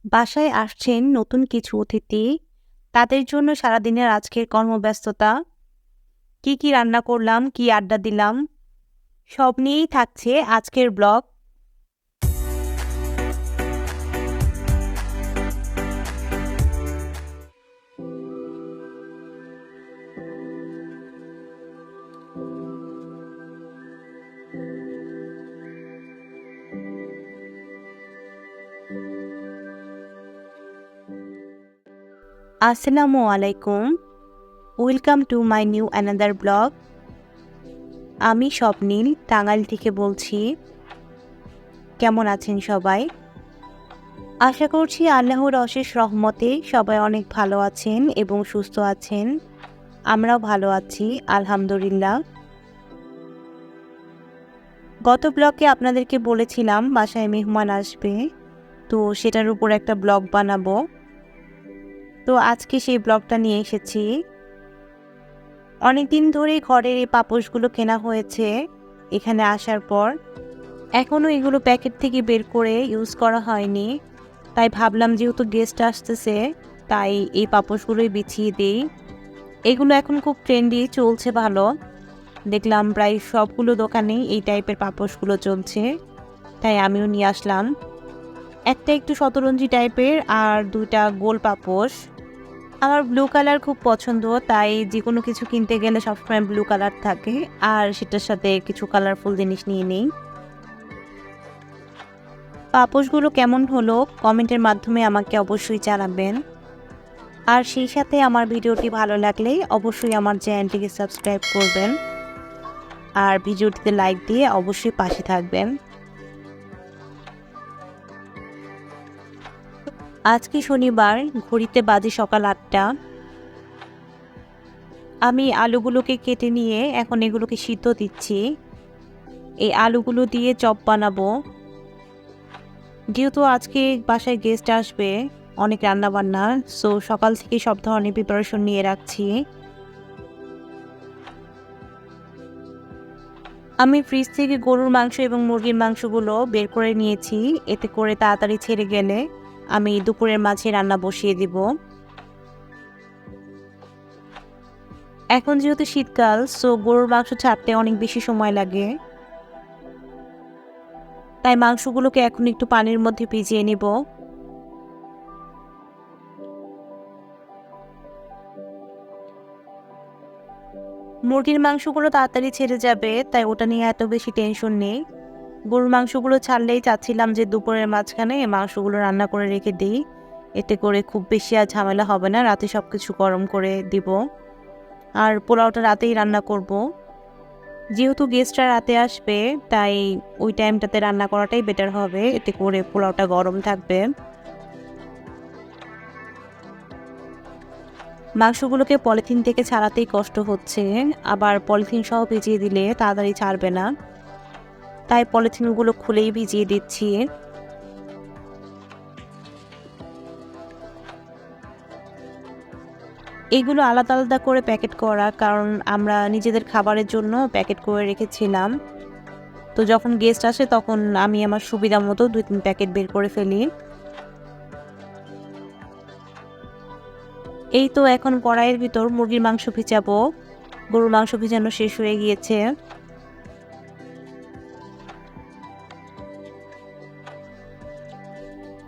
বাসায় আসছেন নতুন কিছু অতিথি। তাদের জন্য সারাদিনের আজকের কর্মব্যস্ততা, কি রান্না করলাম, কি আড্ডা দিলাম, সব নিয়েই থাকছে আজকের ব্লগ। আসসালামু আলাইকুম। Welcome to my new another blog. আমি স্বপ্নিল টাঙ্গাইল থেকে বলছি। কেমন আছেন সবাই? আশা করছি আল্লাহর অশেষ রহমতে সবাই অনেক ভালো আছেন এবং সুস্থ আছেন। আমরাও ভালো আছি, আলহামদুলিল্লাহ। গত ব্লগে আপনাদেরকে বলেছিলাম বাসায় মেহমান আসবে, তো সেটার উপর একটা ব্লগ বানাবো। তো আজকে সেই ব্লগটা নিয়ে এসেছি। অনেকদিন ধরেই ঘরের এই পাপোশগুলো কেনা হয়েছে এখানে আসার পর। এখনও এগুলো প্যাকেট থেকে বের করে ইউজ করা হয়নি, তাই ভাবলাম যেহেতু গেস্ট আসতেছে তাই এই পাপোশগুলোই বিছিয়ে দিই। এগুলো এখন খুব ট্রেন্ডি, চলছে ভালো। দেখলাম প্রায় সবগুলো দোকানেই এই টাইপের পাপোশগুলো চলছে, তাই আমিও নিয়ে আসলাম। একটা একটু শতরঞ্জি টাইপের আর দুইটা গোল পাপোশ। আমার ব্লু কালার খুব পছন্দ, তাই যে কোনো কিছু কিনতে গেলে সবসময় ব্লু কালার থাকে, আর সেটার সাথে কিছু কালারফুল জিনিস নিয়ে নেই। পাপোশগুলো কেমন হলো কমেন্টের মাধ্যমে আমাকে অবশ্যই জানাবেন। আর সেই সাথে আমার ভিডিওটি ভালো লাগলে অবশ্যই আমার চ্যানেলটিকে সাবস্ক্রাইব করবেন আর ভিডিওটিতে লাইক দিয়ে অবশ্যই পাশে থাকবেন। আজকে শনিবার, ঘড়িতে বাজে সকাল 8টা। আমি আলুগুলোকে কেটে নিয়ে এখন এগুলোকে সিদ্ধ দিচ্ছি। এই আলুগুলো দিয়ে চপ বানাবো। যেহেতু আজকে বাসায় গেস্ট আসবে, অনেক রান্না বান্না, সো সকাল থেকে সব ধরনের প্রিপারেশন নিয়ে রাখছি। আমি ফ্রিজ থেকে গরুর মাংস এবং মুরগির মাংসগুলো বের করে নিয়েছি, এতে করে তাড়াতাড়ি ছেড়ে গেলে আমি দুপুরের মাঝে রান্না বসিয়ে দিব। এখন যেহেতু শীতকাল, সো গরুর মাংস ছাড়তে অনেক বেশি সময় লাগে, তাই মাংসগুলোকে এখন একটু পানির মধ্যে ভিজিয়ে নিব। মুরগির মাংসগুলো তাড়াতাড়ি ছেড়ে যাবে, তাই ওটা নিয়ে এত বেশি টেনশন নেই। গরুর মাংসগুলো ছাড়লেই চাচ্ছিলাম যে দুপুরের মাঝখানে মাংসগুলো রান্না করে রেখে দিই, এতে করে খুব বেশি আর ঝামেলা হবে না, রাতে সব কিছু গরম করে দিব। আর পোলাওটা রাতেই রান্না করব। যেহেতু গেস্টরা রাতে আসবে, তাই ওই টাইমটাতে রান্না করাটাই বেটার হবে, এতে করে পোলাওটা গরম থাকবে। মাংসগুলোকে পলিথিন থেকে ছাড়াতেই কষ্ট হচ্ছে, আবার পলিথিন সহ ভিজিয়ে দিলে তাড়াতাড়ি ছাড়বে না, তাই পলিথিনগুলো খুলেই ভিজিয়ে দিচ্ছি। এগুলো আলাদা আলাদা করে প্যাকেট করা, কারণ আমরা নিজেদের খাবারের জন্য প্যাকেট করে রেখেছিলাম। তো যখন গেস্ট আসে তখন আমি আমার সুবিধা মতো 2-3 প্যাকেট বের করে ফেলি। এই তো এখন কড়াইয়ের ভিতর মুরগির মাংস ভিজাবো। গরুর মাংস ভিজানো শেষ হয়ে গিয়েছে।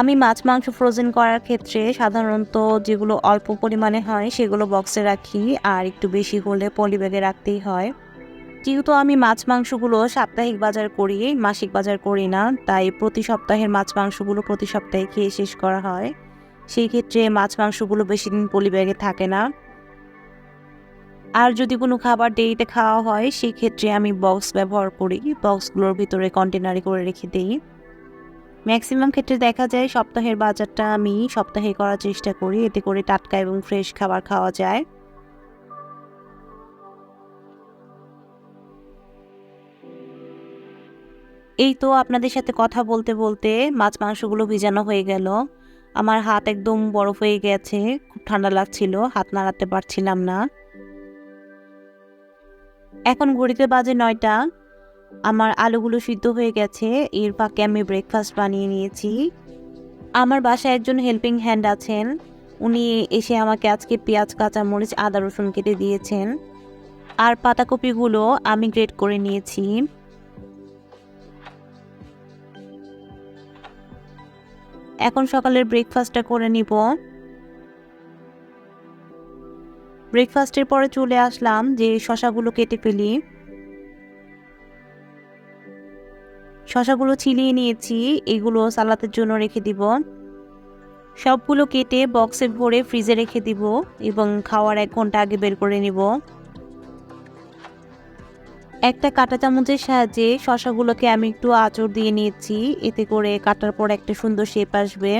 আমি মাছ মাংস ফ্রোজেন করার ক্ষেত্রে সাধারণত যেগুলো অল্প পরিমাণে হয় সেগুলো বক্সে রাখি, আর একটু বেশি হলে পলি ব্যাগে রাখতেই হয়। যেহেতু আমি মাছ মাংসগুলো সাপ্তাহিক বাজার করি, মাসিক বাজার করি না, তাই প্রতি সপ্তাহের মাছ মাংসগুলো প্রতি সপ্তাহে খেয়ে শেষ করা হয়। সেই ক্ষেত্রে মাছ মাংসগুলো বেশি দিন পলি ব্যাগে থাকে না। আর যদি কোনো খাবার দেরিতে খাওয়া হয় সেই ক্ষেত্রে আমি বক্স ব্যবহার করি, বক্সগুলোর ভিতরে কন্টেনারে করে রেখে দিই। ম্যাক্সিমাম ক্ষেত্রে দেখা যায় সপ্তাহের বাজারটা আমি সপ্তাহে করার চেষ্টা করি, এতে করে টাটকা এবং ফ্রেশ খাবার খাওয়া যায়। এই তো আপনাদের সাথে কথা বলতে বলতে মাছ মাংসগুলো ভিজানো হয়ে গেল। আমার হাত একদম বরফ হয়ে গেছে, খুব ঠান্ডা লাগছিল, হাত নাড়াতে পারছিলাম না। এখন ঘড়িতে বাজে 9টা। আমার আলুগুলো সিদ্ধ হয়ে গেছে, এর ফাঁকে আমি ব্রেকফাস্ট বানিয়ে নিয়েছি। আমার বাসায় একজন হেল্পিং হ্যান্ড আছেন। উনি এসে আমাকে আজকে পেঁয়াজ, কাঁচামরিচ, আদা, রসুন কেটে দিয়েছেন। আর পাতাকপিগুলো আমি গ্রেট করে নিয়েছি। এখন সকালের ব্রেকফাস্টটা করে নিব। ব্রেকফাস্টের পরে চলে আসলাম যে শসাগুলো কেটে ফেলি। শসাগুলো ছিলিয়ে নিয়েছি, এগুলো সালাদের জন্য রেখে দিব। সবগুলো কেটে বক্সে ভরে ফ্রিজে রেখে দিব এবং খাওয়ার 1 ঘন্টা আগে বের করে নিব। একটা কাঁটা চামচের সাহায্যে শসাগুলোকে আমি একটু আঁচড় দিয়ে নিয়েছি, এতে করে কাটার পর একটা সুন্দর শেপ আসবে।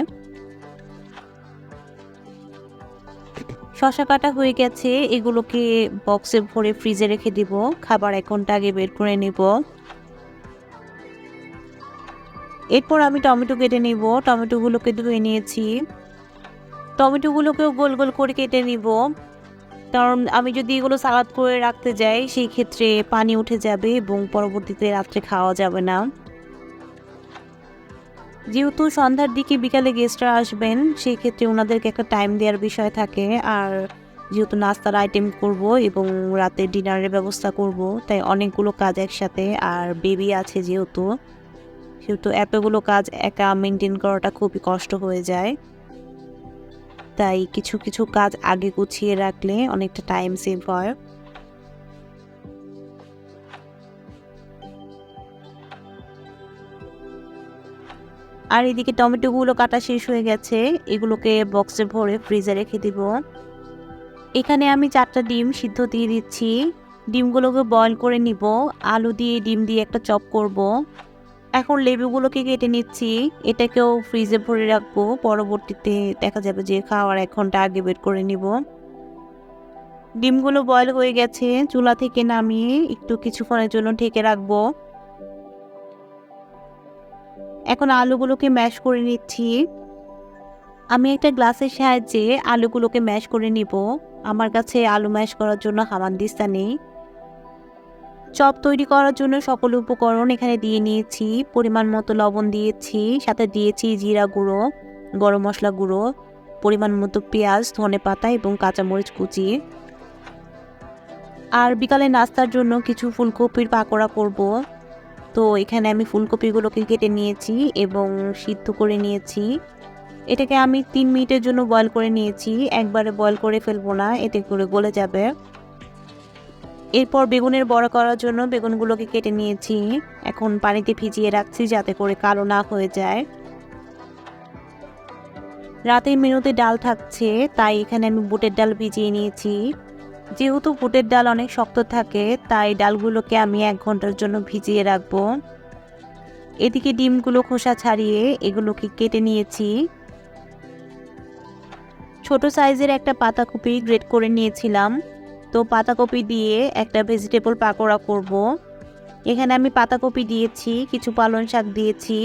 শসা কাটা হয়ে গেছে, এগুলোকে বক্সে ভরে ফ্রিজে রেখে দিব, খাবার 1 ঘন্টা আগে বের করে নেব। এরপর আমি টমেটো কেটে নিব। টমেটোগুলোকে ধুয়ে নিয়েছি। টমেটোগুলোকেও গোল গোল করে কেটে নিব, কারণ আমি যদি এগুলো সালাদ করে রাখতে যাই সেই ক্ষেত্রে পানি উঠে যাবে এবং পরবর্তীতে রাত্রে খাওয়া যাবে না। যেহেতু সন্ধ্যার দিকে বিকালে গেস্টরা আসবেন, সেই ক্ষেত্রে ওনাদেরকে একটা টাইম দেওয়ার বিষয় থাকে। আর যেহেতু নাস্তার আইটেম করব এবং রাতে ডিনারের ব্যবস্থা করব, তাই অনেকগুলো কাজ একসাথে। আর বেবি আছে যেহেতু, সেহেতু এতগুলো কাজ একা মেনটেন করাটা খুবই কষ্ট হয়ে যায়। তাই কিছু কিছু কাজ আগে গুছিয়ে রাখলে অনেকটা টাইম সেভ হয়। আর এদিকে টমেটোগুলো কাটা শেষ হয়ে গেছে, এগুলোকে বক্সে ভরে ফ্রিজে রেখে দিব। এখানে আমি 4টা ডিম সিদ্ধ দিয়ে দিচ্ছি। ডিমগুলোকে বয়ল করে নিব। আলু দিয়ে ডিম দিয়ে একটা চপ করব। এখন লেবুগুলোকে কেটে নিচ্ছি, এটাকেও ফ্রিজে ভরে রাখবো, পরবর্তীতে দেখা যাবে যে খাওয়ার 1 ঘন্টা আগে বের করে নিব। ডিমগুলো বয়ল হয়ে গেছে, চুলা থেকে নামিয়ে একটু কিছুক্ষণের জন্য ঢেকে রাখবো। এখন আলুগুলোকে ম্যাশ করে নিচ্ছি। আমি একটা গ্লাসের সাহায্যে আলুগুলোকে ম্যাশ করে নিব। আমার কাছে আলু ম্যাশ করার জন্য হামানদিস্তা নেই। চপ তৈরি করার জন্য সকল উপকরণ এখানে দিয়ে নিয়েছি। পরিমাণ মতো লবণ দিয়েছি, সাথে দিয়েছি জিরা গুঁড়ো, গরম মশলা গুঁড়ো, পরিমাণ মতো পেঁয়াজ, ধনেপাতা এবং কাঁচামরিচ কুচি। আর বিকালে নাস্তার জন্য কিছু ফুলকপির পাকোড়া করব। তো এখানে আমি ফুলকপিগুলোকে কেটে নিয়েছি এবং সিদ্ধ করে নিয়েছি। এটাকে আমি 3 মিনিটের জন্য বয়ল করে নিয়েছি, একবারে বয়ল করে ফেলবো না, এতে করে গলে যাবে। এরপর বেগুনের বড়া করার জন্য বেগুনগুলোকে কেটে নিয়েছি। এখন পানিতে ভিজিয়ে রাখছি যাতে করে কালো না হয়ে যায়। রাতের মেনুতে ডাল থাকছে, তাই এখানে আমি বুটের ডাল ভিজিয়ে নিয়েছি। যেহেতু বুটের ডাল অনেক শক্ত থাকে, তাই ডালগুলোকে আমি 1 ঘন্টার জন্য ভিজিয়ে রাখবো। এদিকে ডিমগুলো খোসা ছাড়িয়ে এগুলোকে কেটে নিয়েছি। ছোট সাইজের একটা পাতাকপি গ্রেট করে নিয়েছিলাম। তো পাতাকপি দিয়ে একটা ভেজিটেবল পাকোড়া করব। এখানে আমি পাতাকপি দিয়েছি, কিছু পালং শাক দিয়েছি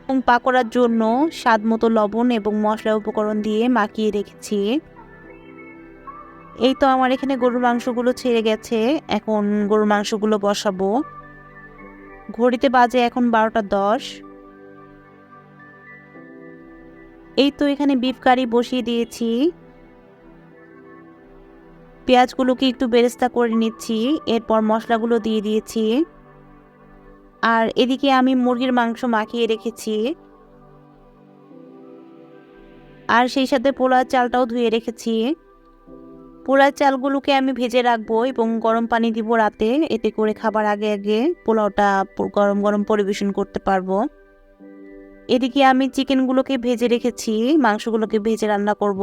এবং পাকোড়ার জন্য স্বাদ মতো লবণ এবং মশলা উপকরণ দিয়ে মাখিয়ে রেখেছি। এই তো আমার এখানে গরুর মাংসগুলো ছেড়ে গেছে, এখন গরুর মাংসগুলো বসাবো। ঘড়িতে বাজে এখন 12টা 10। এই তো এখানে বিফ কারি বসিয়ে দিয়েছি। পেঁয়াজগুলোকে একটু বেরেস্তা করে নিচ্ছি, এরপর মশলাগুলো দিয়ে দিয়েছি। আর এদিকে আমি মুরগির মাংস মাখিয়ে রেখেছি। আর সেই সাথে পোলার চালটাও ধুয়ে রেখেছি। পোলার চালগুলোকে আমি ভেজে রাখবো এবং গরম পানি দিব রাতে, এতে করে খাবার আগে আগে পোলাওটা গরম গরম পরিবেশন করতে পারবো। এদিকে আমি চিকেনগুলোকে ভেজে রেখেছি, মাংসগুলোকে ভেজে রান্না করব।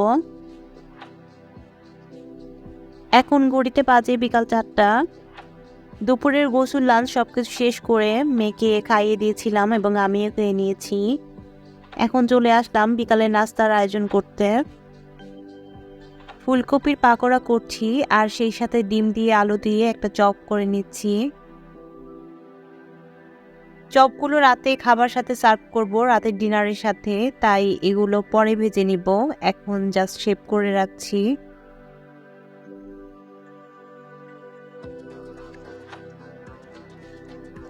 এখন ঘড়িতে বাজে বিকাল 4টা। দুপুরের গোসল, লাঞ্চ সবকিছু শেষ করে মেয়েকে খাইয়ে দিয়েছিলাম এবং আমিও খেয়ে নিয়েছি। এখন চলে আসলাম বিকালে নাস্তার আয়োজন করতে। ফুলকপির পাকোড়া করছি আর সেই সাথে ডিম দিয়ে আলু দিয়ে একটা চপ করে নিচ্ছি। চপগুলো রাতে খাবার সাথে সার্ভ করব, রাতের ডিনারের সাথে, তাই এগুলো পরে ভেজে নিব। এখন জাস্ট শেপ করে রাখছি।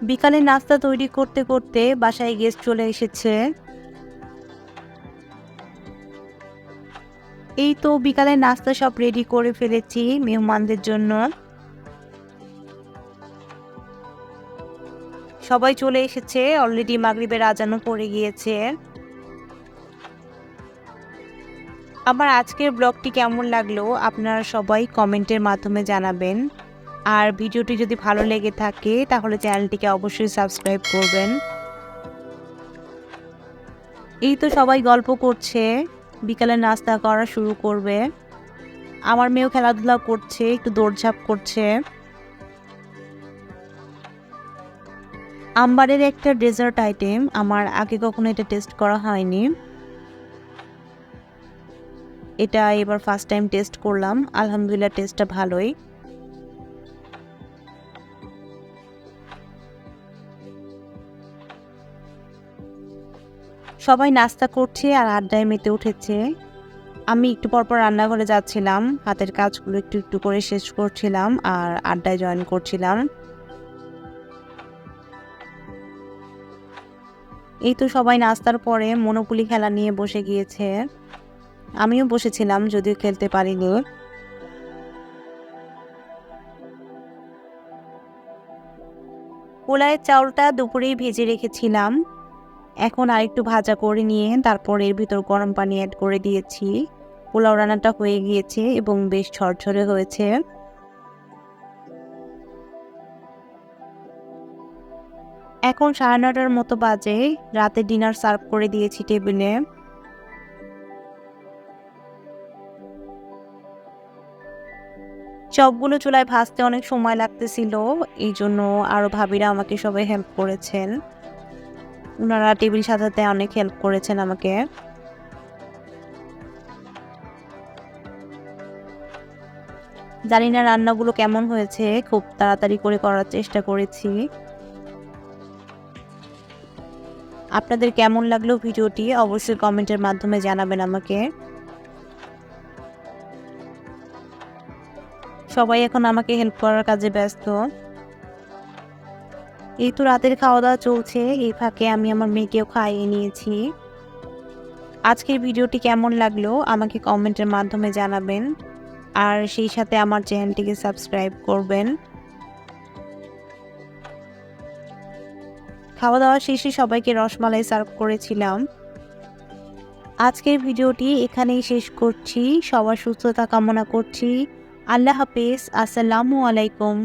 বিকালে নাস্তা তৈরি করতে করতে বাসায় গেস্ট চলে এসেছে। এই তো বিকালে নাস্তা সব রেডি করে ফেলেছি মেহমানদের জন্য। সবাই চলে এসেছে, অলরেডি মাগরিবের আজানও পড়ে গিয়েছে। আমার আজকের ব্লগটি কেমন লাগলো আপনারা সবাই কমেন্টের মাধ্যমে জানাবেন। আর ভিডিওটি যদি ভালো লেগে থাকে তাহলে চ্যানেলটিকে অবশ্যই সাবস্ক্রাইব করবেন। এই তো সবাই গল্প করছে, বিকালে নাস্তা করা শুরু করবে। আমার মেয়েও খেলাধুলা করছে, একটু দৌড়ঝাঁপ করছে। আম্বারের একটা ডেজার্ট আইটেম, আমার আগে কখনো এটা টেস্ট করা হয়নি। এটা এবার ফার্স্ট টাইম টেস্ট করলাম, আলহামদুলিল্লাহ টেস্টটা ভালোই। সবাই নাস্তা করছে আর আড্ডায় মেতে উঠেছে। আমি একটু পরপর রান্নাঘরে যাচ্ছিলাম, হাতের কাজগুলো একটু একটু করে শেষ করছিলাম আর আড্ডায় জয়েন করছিলাম। এই তো সবাই নাস্তার পরে মনোপুলি খেলা নিয়ে বসে গিয়েছে। আমিও বসেছিলাম, যদিও খেলতে পারিনি। পোলাওয়ের চাউলটা দুপুরেই ভেজে রেখেছিলাম, এখন আরেকটু ভাজা করে নিয়ে তারপর এর ভিতর গরম পানি অ্যাড করে দিয়েছি। পোলাও রান্নাটা হয়ে গিয়েছে এবং বেশ ঝরঝরে হয়েছে। এখন 9:30টার মতো বাজে, রাতে ডিনার সার্ভ করে দিয়েছি টেবিলে। চপগুলো চুলায় ভাজতে অনেক সময় লাগতেছিল, এই জন্য আরো ভাবিরা আমাকে সবাই হেল্প করেছেন। ওনারা টেবিল সাজাতে অনেক হেল্প করেছেন আমাকে। জানি না রান্নাগুলো কেমন হয়েছে, খুব তাড়াতাড়ি করে করার চেষ্টা করেছি। আপনাদের কেমন লাগলো ভিডিওটি অবশ্যই কমেন্টের মাধ্যমে জানাবেন আমাকে। সবাই এখন আমাকে হেল্প করার কাজে ব্যস্ত। এই তো রাতের খাওয়া দাওয়া চলছে, এই ফাঁকে আমি আমার মেয়েকেও খাইয়ে নিয়েছি। আজকের ভিডিওটি কেমন লাগলো আমাকে কমেন্টের মাধ্যমে জানাবেন আর সেই সাথে আমার চ্যানেলটিকে সাবস্ক্রাইব করবেন। খাওয়া দাওয়া শেষে সবাইকে রসমালাই সার্ভ করেছিলাম। আজকের ভিডিওটি এখানেই শেষ করছি, সবার সুস্থতা কামনা করছি। আল্লাহ হাফেজ, আসসালামু আলাইকুম।